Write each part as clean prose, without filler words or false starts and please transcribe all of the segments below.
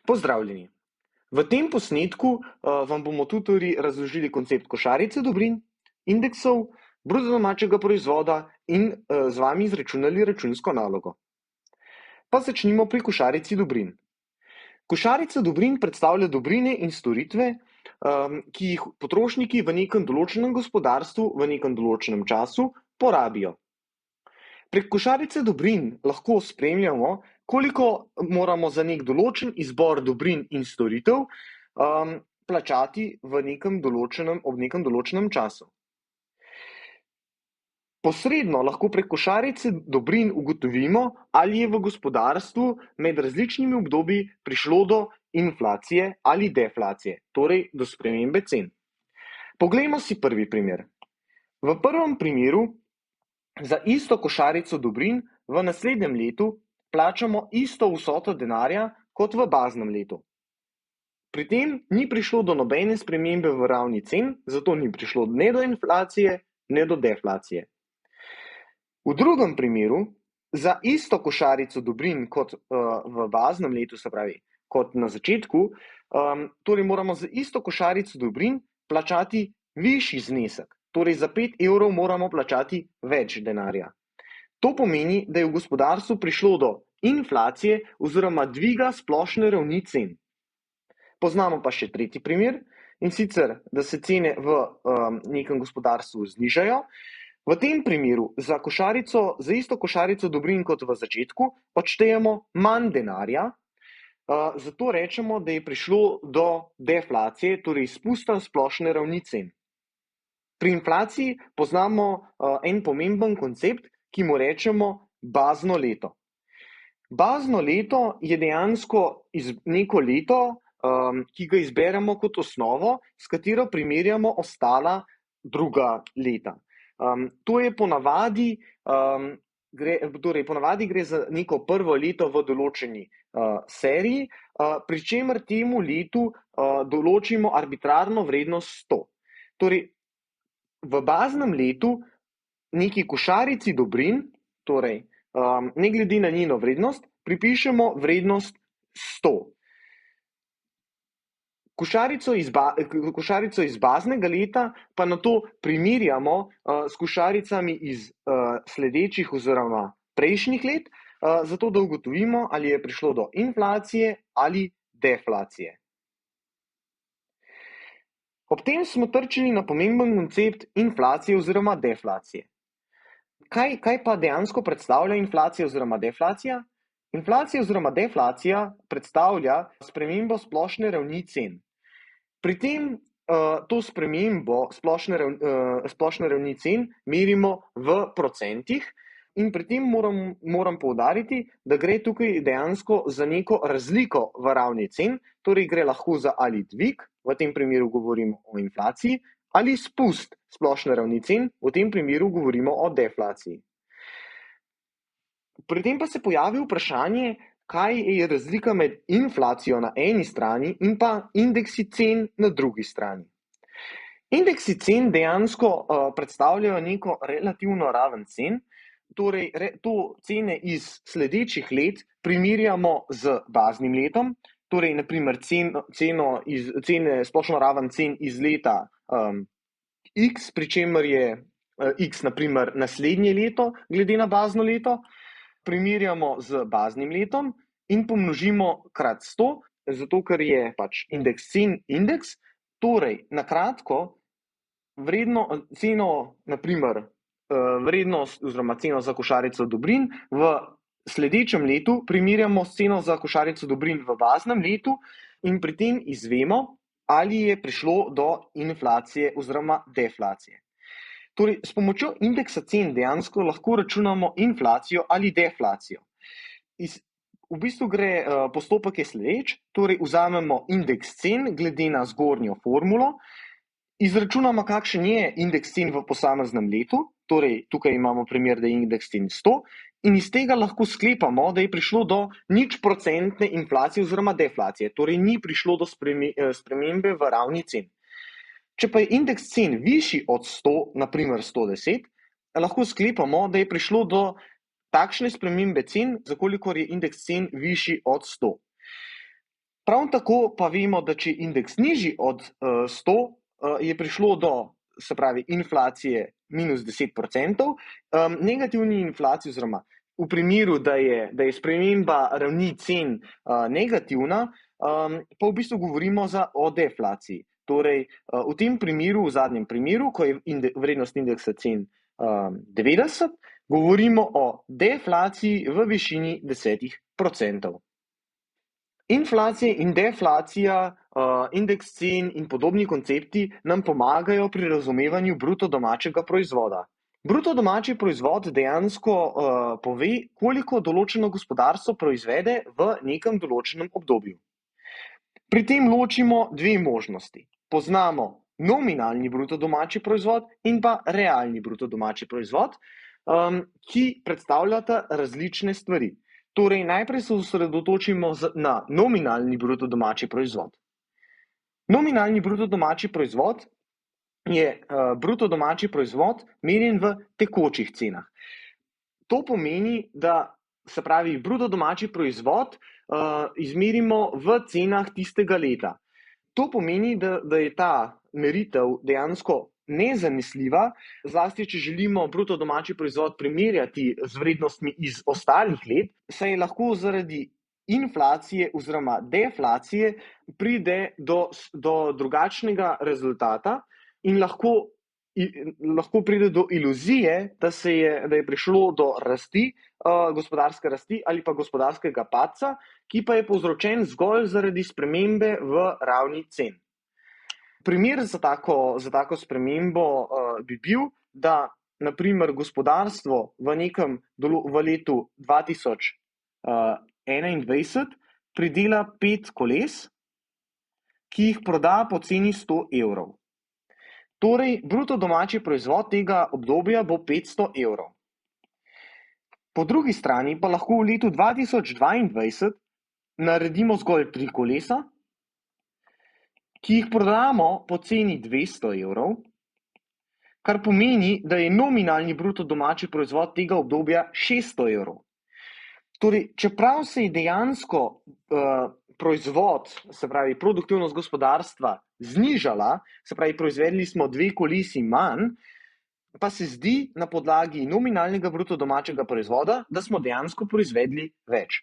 Pozdravljeni! V tem posnetku vam bomo tutorji razložili koncept košarice dobrin, indeksov, bruto domačega proizvoda in z vami izračunali računsko nalogo. Pa začnimo pri košarici dobrin. Košarica dobrin predstavlja dobrine in storitve, ki jih potrošniki v nekem določenem gospodarstvu v nekem določenem času porabijo. Prek košarice dobrin lahko spremljamo, koliko moramo za nek določen izbor dobrin in storitev plačati ob nekem določenem času. Posredno lahko prek košarice dobrin ugotovimo, ali je v gospodarstvu med različnimi obdobji prišlo do inflacije ali deflacije, torej do spremembe cen. Poglejmo si prvi primer. V prvem primeru za isto košarico dobrin v naslednjem letu plačamo isto vsoto denarja kot v baznem letu. Pri tem ni prišlo do nobene spremembe v ravni cen, zato ni prišlo ne do inflacije, ne do deflacije. V drugem primeru za isto košarico dobrin kot v baznem letu, se pravi kot na začetku, torej moramo za isto košarico dobrin plačati višji znesek. Torej za 5 evrov moramo plačati več denarja. To pomeni, da je v gospodarstvu prišlo do inflacije oziroma dviga splošne ravni cen. Poznamo pa še tretji primer, in sicer, da se cene v nekem gospodarstvu znižajo. V tem primeru za isto košarico dobrin kot v začetku odštejemo manj denarja, zato rečemo, da je prišlo do deflacije, torej izpusta splošne ravni cen. Pri inflaciji poznamo en pomemben koncept, ki mu rečemo bazno leto. Bazno leto je dejansko neko leto, ki ga izberemo kot osnovo, s katero primerjamo ostala druga leta. To je ponavadi gre za neko prvo leto v določeni seriji, pri čemer temu letu določimo arbitrarno vrednost 100. Torej, v baznem letu neki košarici dobrin, torej ne glede na njeno vrednost, pripišemo vrednost 100. Košarico iz baznega leta pa nato primerjamo s košaricami iz sledečih oziroma prejšnjih let, zato da ugotovimo, ali je prišlo do inflacije ali deflacije. Ob tem smo trčili na pomemben koncept inflacije oziroma deflacije. Kaj pa dejansko predstavlja inflacija oziroma deflacija? Inflacija oziroma deflacija predstavlja spremembo splošne ravni cen. Pri tem to spremembo splošne ravni cen merimo v procentih in pri tem moram poudariti, da gre tukaj dejansko za neko razliko v ravni cen, torej gre lahko za ali dvig, v tem primeru govorimo o inflaciji, ali spust splošne ravni cen, v tem primeru govorimo o deflaciji. Pri tem pa se pojavi vprašanje, kaj je razlika med inflacijo na eni strani in pa indeksi cen na drugi strani. Indeksi cen dejansko predstavljajo neko relativno raven cen, torej to cene iz sledečih let primerjamo z baznim letom, torej na primer splošno raven cen iz leta X, pri čemer je X na primer naslednje leto glede na bazno leto, primerjamo z baznim letom in pomnožimo krat 100, zato ker je pač indeks cen indeks, torej na kratko vrednost oziroma ceno za košarico dobrin v sledečem letu primerjamo s ceno za košarico dobrin v baznem letu in pri tem izvemo, ali je prišlo do inflacije oziroma deflacije. Torej, s pomočjo indeksa cen dejansko lahko računamo inflacijo ali deflacijo. V bistvu postopek je sledeč, torej vzamemo indeks cen glede na zgornjo formulo, izračunamo, kakšen je indeks cen v posameznem letu, torej tukaj imamo primer, da je indeks cen 100, in iz tega lahko sklepamo, da je prišlo do 0% inflacije oziroma deflacije, torej ni prišlo do spremembe v ravni cen. Če pa je indeks cen višji od 100, na primer 110, lahko sklepamo, da je prišlo do takšne spremembe cen, za kolikor je indeks cen višji od 100. Prav tako pa vemo, da če je indeks nižji od 100, je prišlo do, se pravi, inflacije minus 10%, negativni inflaciji oziroma v primeru, da je sprememba ravni cen negativna, pa v bistvu govorimo o deflaciji. Torej, v tem primeru, v zadnjem primeru, ko je vrednost indeksa cen 90, govorimo o deflaciji v višini 10%. Inflacija in deflacija, indeks cen in podobni koncepti nam pomagajo pri razumevanju bruto domačega proizvoda. Bruto domači proizvod dejansko pove, koliko določeno gospodarstvo proizvede v nekem določenem obdobju. Pri tem ločimo dve možnosti. Poznamo nominalni bruto domači proizvod in pa realni bruto domači proizvod, ki predstavljata različne stvari. Torej, najprej se osredotočimo na nominalni bruto domači proizvod. Nominalni bruto domači proizvod je bruto domači proizvod merjen v tekočih cenah. To pomeni, da se pravi bruto domači proizvod izmerimo v cenah tistega leta. To pomeni, da je ta meritev dejansko nezanesljiva, zlasti če želimo bruto domači proizvod primerjati z vrednostmi iz ostalih let, saj lahko zaradi inflacije oziroma deflacije pride do drugačnega rezultata in lahko pride do iluzije, da je prišlo do rasti, gospodarske rasti ali pa gospodarskega padca, ki pa je povzročen zgolj zaradi spremembe v ravni cen. Primer za tako spremembo bi bil, da na primer gospodarstvo v letu 2021 pridela 5 koles, ki jih proda po ceni 100 evrov. Torej, bruto domači proizvod tega obdobja bo 500 evrov. Po drugi strani pa lahko v letu 2022 naredimo zgolj 3 kolesa, ki jih prodamo po ceni 200 evrov, kar pomeni, da je nominalni bruto domači proizvod tega obdobja 600 evrov. Torej, čeprav se je dejansko proizvod, se pravi produktivnost gospodarstva, znižala, se pravi proizvedli smo 2 kolesi manj, pa se zdi na podlagi nominalnega bruto domačega proizvoda, da smo dejansko proizvedli več.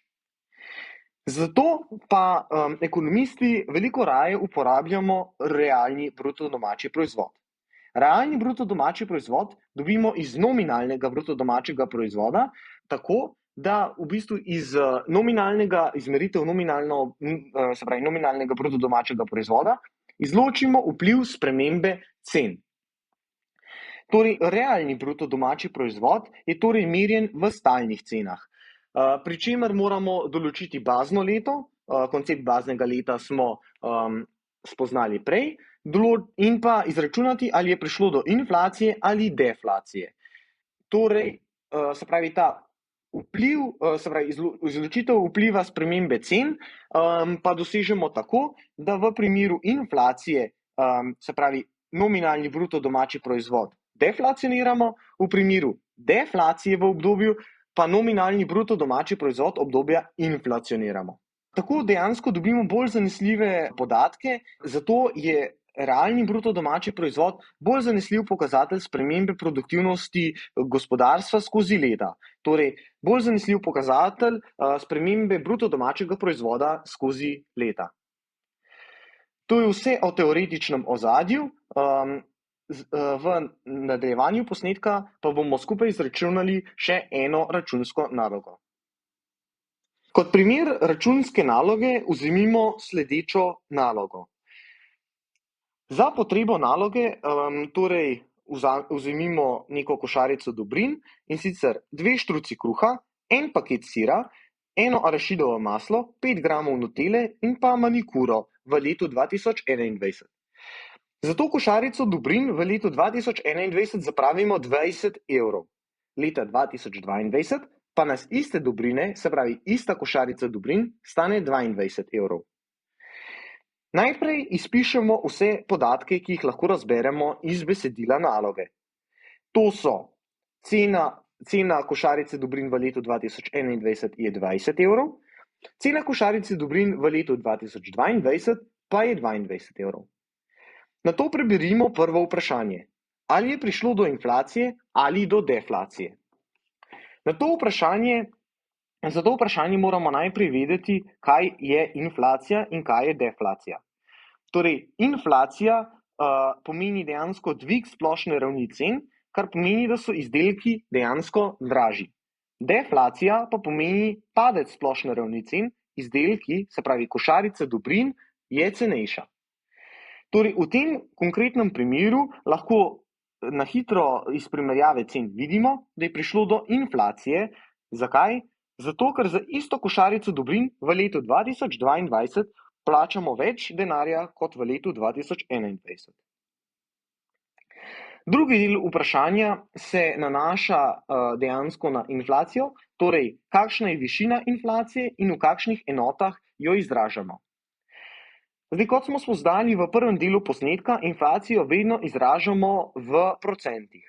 Zato pa ekonomisti veliko raje uporabljamo realni bruto domači proizvod. Realni bruto domači proizvod dobimo iz nominalnega bruto domačega proizvoda, tako da v bistvu iz izmeritev nominalnega bruto domačega proizvoda izločimo vpliv spremembe cen. Torej, realni bruto domači proizvod je torej merjen v stalnih cenah, pri čemer moramo določiti bazno leto, koncept baznega leta smo spoznali prej, in pa izračunati, ali je prišlo do inflacije ali deflacije. Torej, se pravi, ta vpliv, izločitev vpliva spremembe cen, pa dosežemo tako, da v primeru inflacije, se pravi, nominalni bruto domači proizvod deflacioniramo, v primeru deflacije v obdobju pa nominalni bruto domači proizvod obdobja inflacioniramo. Tako dejansko dobimo bolj zanesljive podatke, zato je realni bruto domači proizvod bolj zanesljiv pokazatelj spremembe produktivnosti gospodarstva skozi leta. Torej, bolj zanesljiv pokazatelj spremembe bruto domačega proizvoda skozi leta. To je vse o teoretičnem ozadju. V nadaljevanju posnetka pa bomo skupaj izračunali še eno računsko nalogo. Kot primer računske naloge vzemimo sledečo nalogo. Za potrebo naloge torej vzemimo neko košarico dobrin, in sicer 2 štruci kruha, 1 paket sira, 1 arašidovo maslo, 5 gramov nutele in pa manikuro v letu 2021. Za to košarico dobrin v letu 2021 zapravimo 20 evrov. Leta 2022 pa nas iste dobrine, se pravi ista košarica dobrin, stane 22 evrov. Najprej izpišemo vse podatke, ki jih lahko razberemo iz besedila naloge. To so cena košarice dobrin v letu 2021 je 20 evrov, Cena košarice dobrin v letu 2022 pa je 22 evrov. Nato preberimo prvo vprašanje. Ali je prišlo do inflacije ali do deflacije? Za to vprašanje moramo najprej vedeti, kaj je inflacija in kaj je deflacija. Torej, inflacija pomeni dejansko dvig splošne ravni cen, kar pomeni, da so izdelki dejansko dražji. Deflacija pa pomeni padec splošne ravni cen, izdelki, se pravi košarica dobrin, je cenejša. Torej, v tem konkretnem primeru lahko na hitro iz primerjave cen vidimo, da je prišlo do inflacije. Zakaj? Zato, ker za isto košarico dobrin v letu 2022 plačamo več denarja kot v letu 2021. Drugi del vprašanja se nanaša dejansko na inflacijo, torej kakšna je višina inflacije in v kakšnih enotah jo izražamo. Zdaj, kot smo spoznali v prvem delu posnetka, inflacijo vedno izražamo v procentih.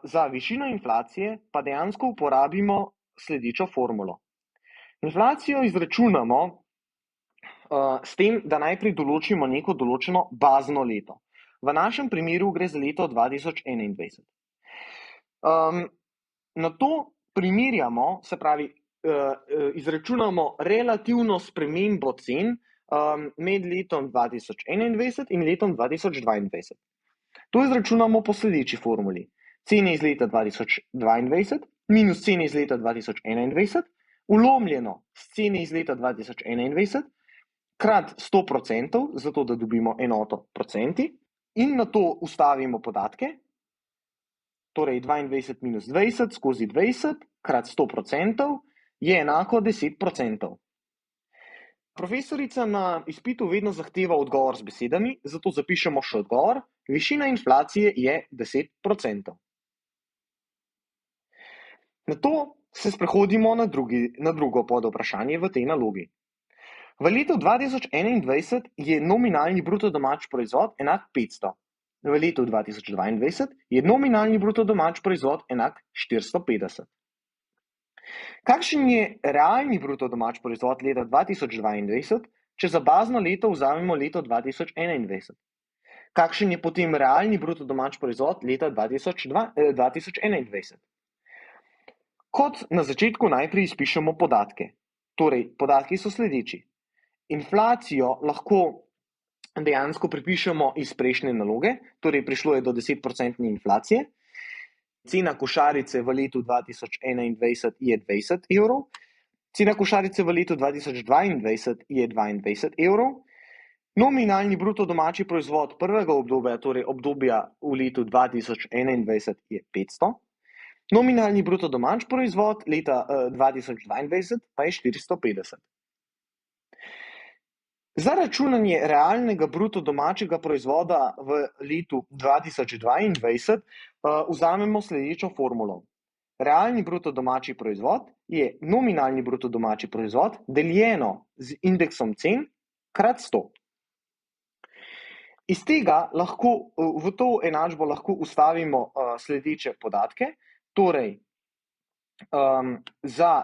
Za višino inflacije pa dejansko uporabimo sledečo formulo. Inflacijo izračunamo s tem, da najprej določimo neko določeno bazno leto. V našem primeru gre za leto 2021. Nato primerjamo, se pravi, izračunamo relativno spremembo cen med letom 2021 in letom 2022. To izračunamo po sledeči formuli. Cene iz leta 2022 minus cene iz leta 2021, vlomljeno s cene iz leta 2021, krat 100%, zato da dobimo enoto procenti, in na to ustavimo podatke, torej 22 minus 20 skozi 20 krat 100% je enako 10%. Profesorica na izpitu vedno zahteva odgovor z besedami, zato zapišemo še odgovor. Višina inflacije je 10%. Nato se sprehodimo na drugo podvprašanje v tej nalogi. V letu 2021 je nominalni bruto domači proizvod enak 500. V letu 2022 je nominalni bruto domači proizvod enak 450. Kakšen je realni bruto domači proizvod leta 2022, če za bazno leto vzamemo leto 2021? Kakšen je potem realni bruto domači proizvod leta 2021? Kot na začetku najprej izpišemo podatke. Torej, podatki so sledeči. Inflacijo lahko dejansko pripišemo iz prejšnje naloge, torej prišlo je do 10% inflacije. Cena košarice v letu 2021 je 20 evrov, cena košarice v letu 2022 je 22 evrov, nominalni bruto domači proizvod prvega obdobja, torej obdobja v letu 2021 je 500, nominalni bruto domači proizvod leta 2022 pa je 450. Za računanje realnega bruto domačega proizvoda v letu 2022 vzamemo sledečo formulo. Realni bruto domači proizvod je nominalni bruto domači proizvod deljeno z indeksom cen krat 100. Iz tega v to enačbo lahko vstavimo sledeče podatke, torej za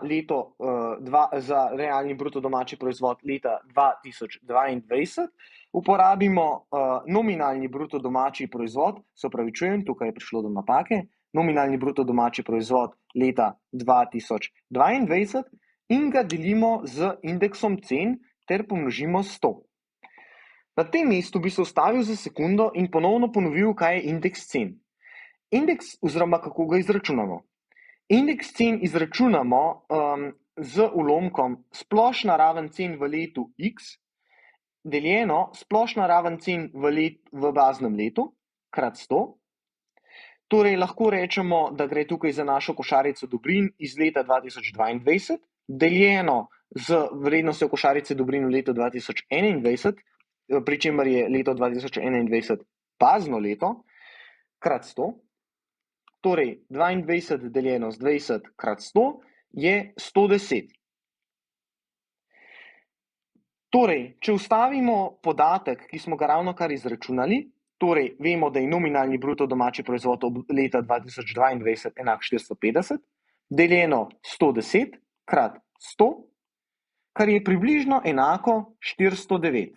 realni bruto domači proizvod leta 2022 uporabimo nominalni bruto domači proizvod, se opravičujem, tukaj je prišlo do napake, nominalni bruto domači proizvod leta 2022 in ga delimo z indeksom cen ter pomnožimo 100. Na tem mestu bi se ustavil za sekundo in ponovno ponovil, kaj je indeks cen. Indeks oziroma kako ga izračunamo. Indeks cen izračunamo z ulomkom splošna raven cen v letu X deljeno splošna raven cen v baznem letu krat 100. Torej, lahko rečemo, da gre tukaj za našo košarico dobrin iz leta 2022 deljeno z vrednostjo košarice dobrin v letu 2021, pri čemer je leto 2021 bazno leto, krat 100. Torej, 22 deljeno z 20 krat 100 je 110. Torej, če vstavimo podatek, ki smo ga ravnokar izračunali, torej vemo, da je nominalni bruto domači proizvod leta 2022 enak 450, deljeno 110 krat 100 kar je približno enako 409.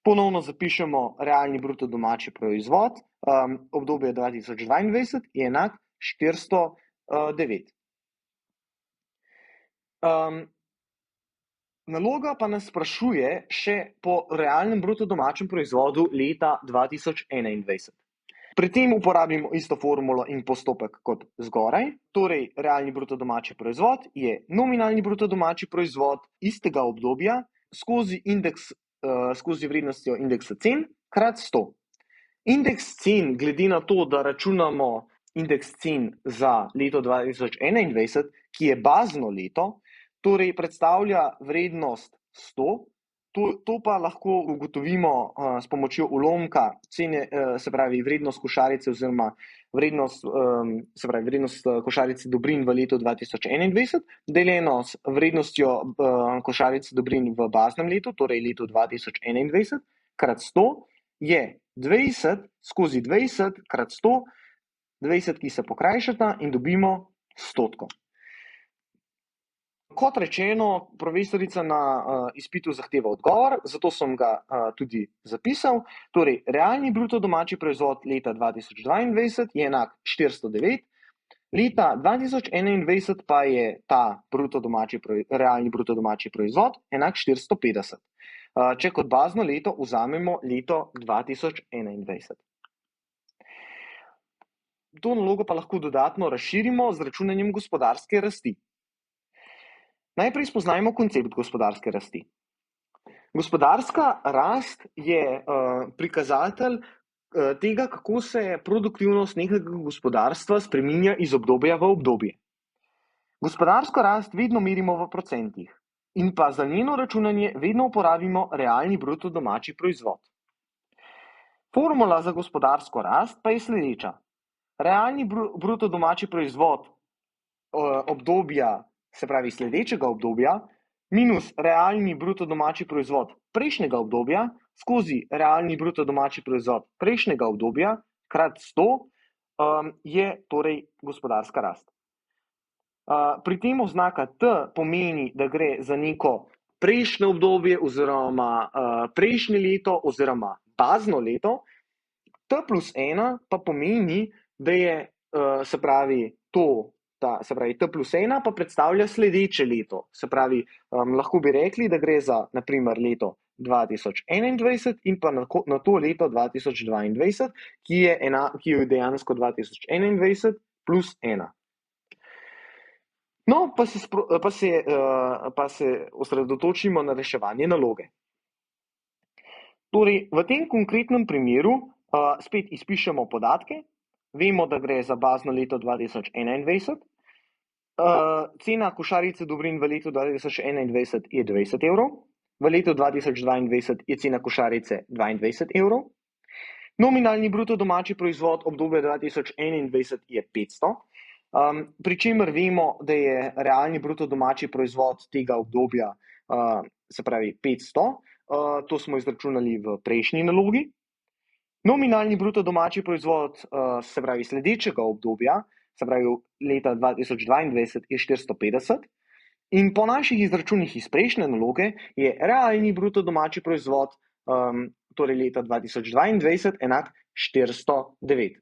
Ponovno zapišemo realni bruto domači proizvod, obdobje 2022 je enak 409. Naloga pa nas sprašuje še po realnem bruto domačem proizvodu leta 2021. Pri tem uporabimo isto formulo in postopek kot zgoraj, torej realni bruto domači proizvod je nominalni bruto domači proizvod istega obdobja skozi vrednostjo indeksa cen krat 100. Indeks cen, glede na to, da računamo indeks cen za leto 2021, ki je bazno leto, torej predstavlja vrednost 100, to pa lahko ugotovimo s pomočjo ulomka cene, se pravi vrednost košarice oziroma vrednost košarice dobrin v letu 2021, deljeno s vrednostjo košarice dobrin v baznem letu, torej letu 2021, krat 100 je 20 skozi 20 krat 100, 20, ki se pokrajšata in dobimo stotko. Kot rečeno, profesorica na izpitu zahteva odgovor, zato sem ga tudi zapisal. Torej, realni bruto domači proizvod leta 2022 je enak 409, leta 2021 pa je ta realni bruto domači proizvod enak 450. Če kot bazno leto vzamemo leto 2021. To nalogo pa lahko dodatno razširimo z računanjem gospodarske rasti. Najprej spoznajmo koncept gospodarske rasti. Gospodarska rast je prikazatelj tega, kako se produktivnost nekega gospodarstva spreminja iz obdobja v obdobje. Gospodarsko rast vedno merimo v procentih in pa za njeno računanje vedno uporabimo realni bruto domači proizvod. Formula za gospodarsko rast pa je sledeča. Realni bruto domači proizvod obdobja, se pravi sledečega obdobja, minus realni bruto domači proizvod prejšnjega obdobja skozi realni bruto domači proizvod prejšnjega obdobja krat 100 je torej gospodarska rast. Pri tem oznaka T pomeni, da gre za neko prejšnje obdobje oziroma prejšnje leto oziroma bazno leto, T plus 1 pa pomeni, da je, se pravi, T plus 1 pa predstavlja sledeče leto. Se pravi, lahko bi rekli, da gre za, na primer, leto 2021 in pa na to leto 2022, ki je dejansko 2021 plus 1. No, pa se osredotočimo na reševanje naloge. Torej, v tem konkretnem primeru spet izpišemo podatke. Vemo, da gre za bazno leto 2021. Cena košarice dobrin v letu 2021 je 20 evrov, v letu 2022 je cena košarice 22 evrov. Nominalni bruto domači proizvod obdobja 2021 je 500, pri čemer vemo, da je realni bruto domači proizvod tega obdobja, se pravi 500, to smo izračunali v prejšnji nalogi. Nominalni bruto domači proizvod, se pravi sledečega obdobja, se pravi leta 2022 je 450 in po naših izračunih iz prejšnje naloge je realni bruto domači proizvod, torej leta 2022 enak 409.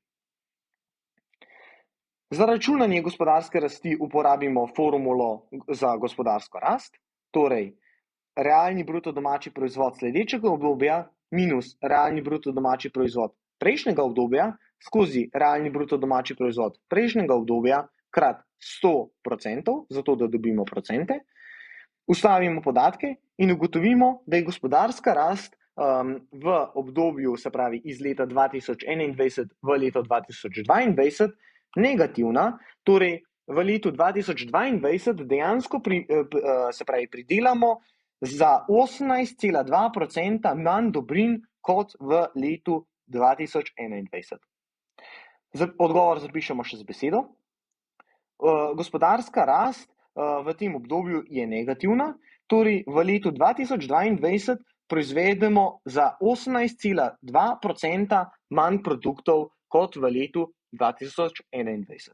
Za računanje gospodarske rasti uporabimo formulo za gospodarsko rast, torej realni bruto domači proizvod sledečega obdobja minus realni bruto domači proizvod prejšnjega obdobja skozi realni bruto domači proizvod prejšnjega obdobja krat 100%, zato da dobimo procente, ustavimo podatke in ugotovimo, da je gospodarska rast v obdobju, se pravi iz leta 2021 v leto 2022 negativna, torej v letu 2022 dejansko pridelamo za 18,2% manj dobrin kot v letu 2021. Odgovor zapišemo še z besedo. Gospodarska rast v tem obdobju je negativna, torej v letu 2022 proizvedemo za 18,2% manj produktov kot v letu 2021.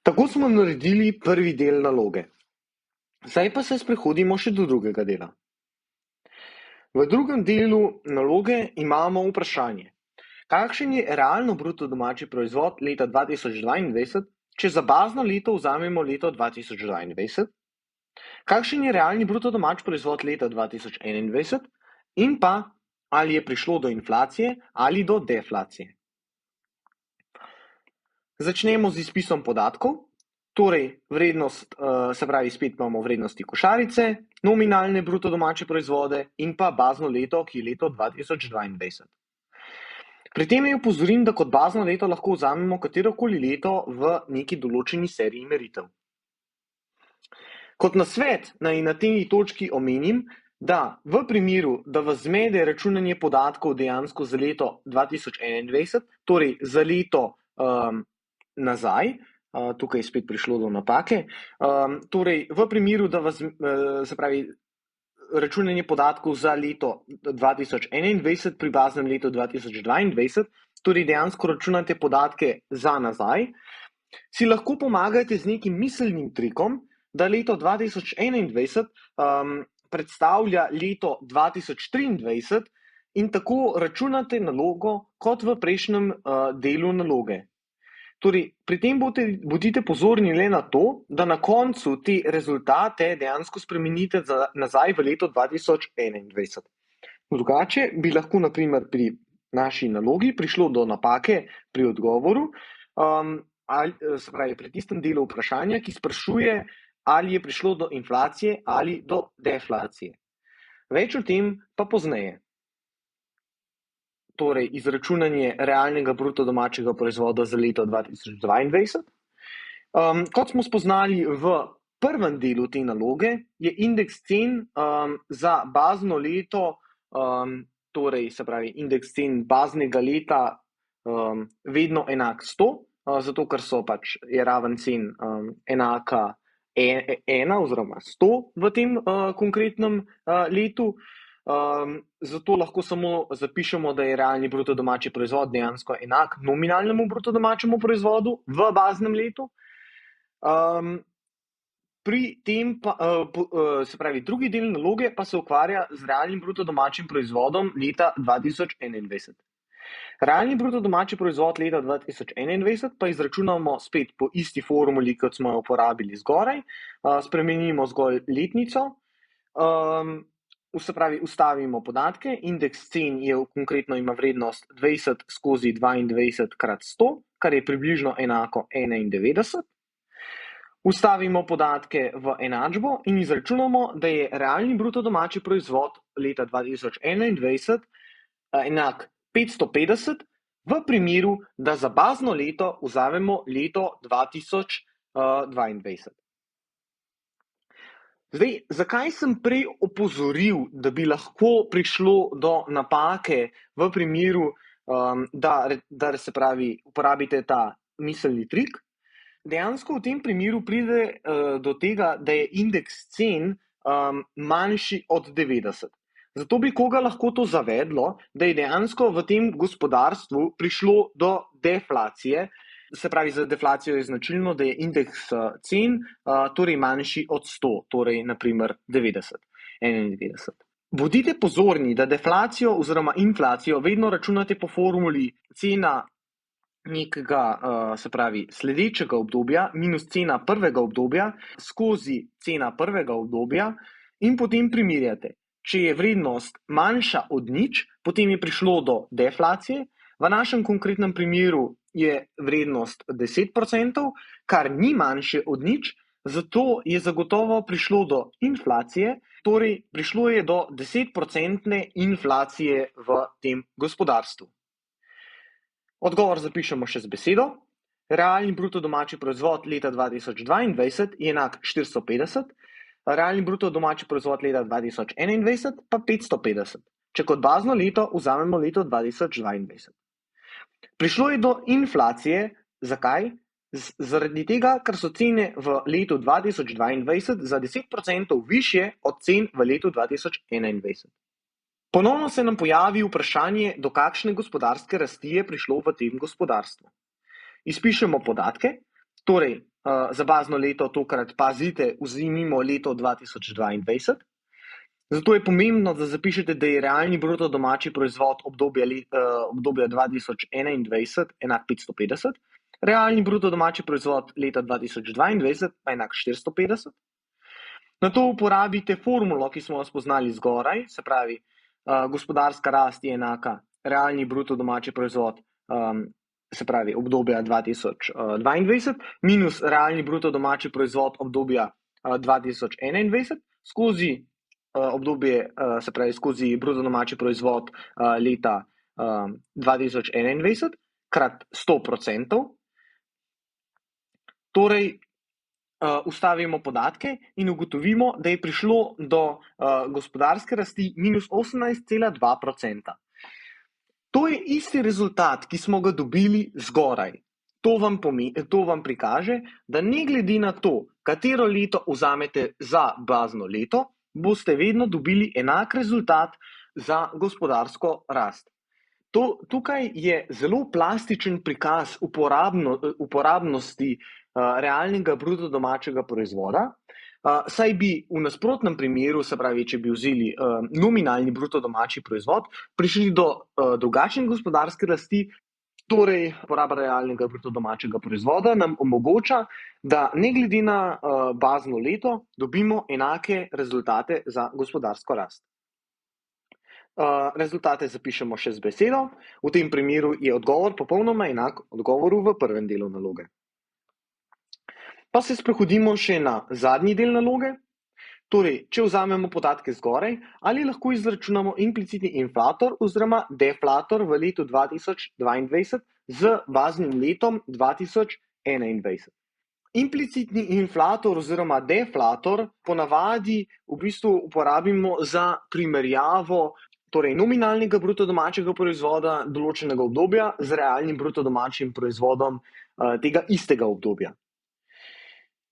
Tako smo naredili prvi del naloge. Zdaj pa se sprehodimo še do drugega dela. V drugem delu naloge imamo vprašanje. Kakšen je realno bruto domači proizvod leta 2022, če za bazno leto vzamemo leto 2022? Kakšen je realni bruto domači proizvod leta 2021 in pa ali je prišlo do inflacije ali do deflacije? Začnemo z izpisom podatkov. Torej, vrednost, se pravi, spet imamo vrednosti košarice, nominalne bruto domače proizvode in pa bazno leto, ki je leto 2022. Pri tem naj opozorim, da kot bazno leto lahko vzamemo katerokoli leto v neki določeni seriji meritev. Kot nasvet naj na tej točki omenim, da v primeru, da vas zmede računanje podatkov dejansko za leto 2021, torej za leto nazaj, tukaj je spet prišlo do napake, torej v primeru, da vas, se pravi, računanje podatkov za leto 2021 pri baznem letu 2022, torej dejansko računate podatke za nazaj, si lahko pomagate z nekim miselnim trikom, da leto 2021 predstavlja leto 2023 in tako računate nalogo kot v prejšnjem delu naloge. Torej, pri tem bodite pozorni le na to, da na koncu te rezultate dejansko spremenite nazaj v leto 2021. Drugače bi lahko na primer pri naši nalogi prišlo do napake pri odgovoru, se pravi pri tistem delu vprašanja, ki sprašuje, ali je prišlo do inflacije ali do deflacije. Več o tem pa pozneje. Torej, izračunanje realnega bruto domačega proizvoda za leto 2022. Kot smo spoznali v prvem delu te naloge, je indeks cen za bazno leto, torej se pravi indeks cen baznega leta vedno enak 100, zato ker je raven cen enaka 1 oziroma 100 v tem konkretnem letu. Zato lahko samo zapišemo, da je realni bruto domači proizvod dejansko enak nominalnemu bruto domačemu proizvodu v baznem letu. Pri tem pa, se pravi, drugi del naloge pa se ukvarja z realnim bruto domačim proizvodom leta 2021. Realni bruto domači proizvod leta 2021 pa izračunamo spet po isti formuli, kot smo jo uporabili zgoraj, spremenimo zgolj letnico, se pravi, ustavimo podatke, indeks cen konkretno ima vrednost 20 skozi 22 krat 100, kar je približno enako 91. Ustavimo podatke v enačbo in izračunamo, da je realni bruto domači proizvod leta 2021 enak 550, v primeru, da za bazno leto vzamemo leto 2022. Zdaj, zakaj sem prej opozoril, da bi lahko prišlo do napake v primeru, da se pravi, uporabite ta miselni trik? Dejansko v tem primeru pride do tega, da je indeks cen manjši od 90. Zato bi koga lahko to zavedlo, da je dejansko v tem gospodarstvu prišlo do deflacije. Se pravi, za deflacijo je značilno, da je indeks cen torej manjši od 100, torej naprimer 90, 91. Bodite pozorni, da deflacijo oziroma inflacijo vedno računate po formuli cena nekega, se pravi, sledečega obdobja minus cena prvega obdobja skozi cena prvega obdobja in potem primerjate. Če je vrednost manjša od nič, potem je prišlo do deflacije. V našem konkretnem primeru je vrednost 10%, kar ni manjše od nič, zato je zagotovo prišlo do inflacije, torej prišlo je do 10% inflacije v tem gospodarstvu. Odgovor zapišemo še z besedo. Realni bruto domači proizvod leta 2022 je enak 450, realni bruto domači proizvod leta 2021 pa 550, če kot bazno leto vzamemo leto 2022. Prišlo je do inflacije. Zakaj? Zaradi tega, ker so cene v letu 2022 za 10% višje od cen v letu 2021. Ponovno se nam pojavi vprašanje, do kakšne gospodarske rasti je prišlo v tem gospodarstvu. Izpišemo podatke. Torej, za bazno leto tokrat pazite, vzemimo leto 2022. Zato je pomembno, da zapišete, da je realni bruto domači proizvod obdobja 2021 enak 550, realni bruto domači proizvod leta 2022 pa enak 450. Nato uporabite formulo, ki smo jo spoznali zgoraj, se pravi, gospodarska rast je enaka realni bruto domači proizvod, se pravi obdobja 2022 minus realni bruto domači proizvod obdobja 2021 skozi obdobje, se pravi skozi bruto domači proizvod leta 2021 krat 100%. Torej, ustavimo podatke in ugotovimo, da je prišlo do gospodarske rasti minus 18,2%. To je isti rezultat, ki smo ga dobili zgoraj. To vam prikaže, da ne glede na to, katero leto vzamete za bazno leto, boste vedno dobili enak rezultat za gospodarsko rast. Tukaj je zelo plastičen prikaz uporabnosti realnega bruto domačega proizvoda, saj bi v nasprotnem primeru, se pravi, če bi vzeli nominalni bruto domači proizvod, prišli do drugačne gospodarske rasti. Torej, poraba realnega bruto domačega proizvoda nam omogoča, da ne glede na bazno leto dobimo enake rezultate za gospodarsko rast. Rezultate zapišemo še z besedo. V tem primeru je odgovor popolnoma enak odgovoru v prvem delu naloge. Pa se sprehodimo še na zadnji del naloge. Torej, če vzamemo podatke zgoraj, ali lahko izračunamo implicitni inflator oziroma deflator v letu 2022 z baznim letom 2021. Implicitni inflator oziroma deflator ponavadi v bistvu uporabimo za primerjavo torej nominalnega bruto domačega proizvoda določenega obdobja z realnim bruto domačim proizvodom tega istega obdobja.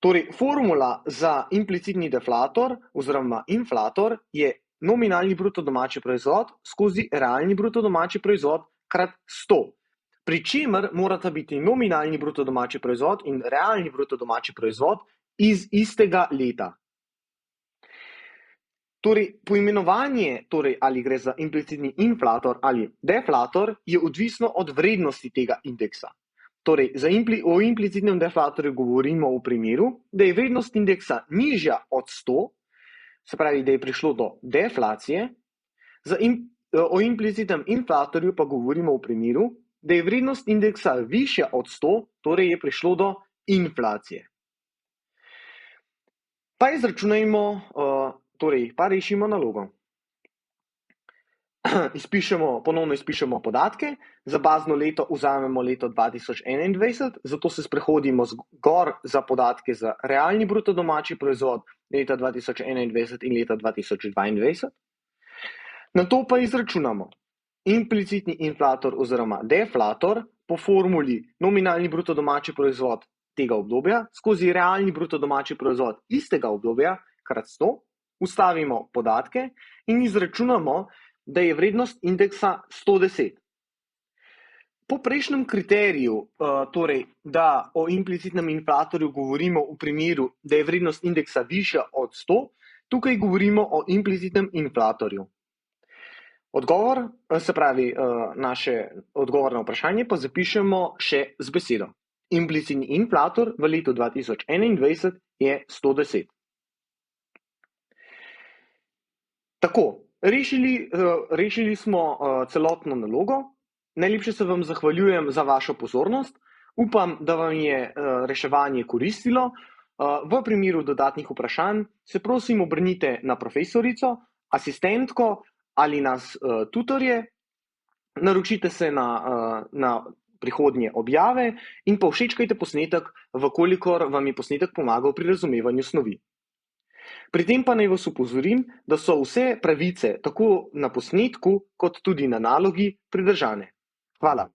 Torej, formula za implicitni deflator oziroma inflator je nominalni bruto domači proizvod skozi realni bruto domači proizvod krat 100. Pri čemer morata biti nominalni bruto domači proizvod in realni bruto domači proizvod iz istega leta. Torej, poimenovanje, ali gre za implicitni inflator ali deflator, je odvisno od vrednosti tega indeksa. Torej, o implicitnem deflatorju govorimo v primeru, da je vrednost indeksa nižja od 100, se pravi, da je prišlo do deflacije. O implicitnem inflatorju pa govorimo v primeru, da je vrednost indeksa višja od 100, torej je prišlo do inflacije. Pa izračunajmo, pa rešimo nalogo. Ponovno izpišemo podatke, za bazno leto vzamemo leto 2021, zato se sprehodimo zgor za podatke za realni bruto domači proizvod leta 2021 in leta 2022. Nato pa izračunamo implicitni inflator oziroma deflator po formuli nominalni bruto domači proizvod tega obdobja skozi realni bruto domači proizvod istega obdobja krat 100, ustavimo podatke in izračunamo, da je vrednost indeksa 110. Po prejšnjem kriteriju, torej, da o implicitnem inflatorju govorimo v primeru, da je vrednost indeksa višja od 100, tukaj govorimo o implicitnem inflatorju. Odgovor, se pravi, odgovor na vprašanje pa zapišemo še z besedo. Implicitni inflator v letu 2021 je 110. Tako, rešili smo celotno nalogo. Najlepše se vam zahvaljujem za vašo pozornost. Upam, da vam je reševanje koristilo. V primeru dodatnih vprašanj se prosim obrnite na profesorico, asistentko ali nas tutorje. Naročite se na prihodnje objave in pa všečkajte posnetek, vkolikor vam je posnetek pomagal pri razumevanju snovi. Pri tem pa naj vas opozorim, da so vse pravice tako na posnetku kot tudi na nalogi pridržane. Hvala.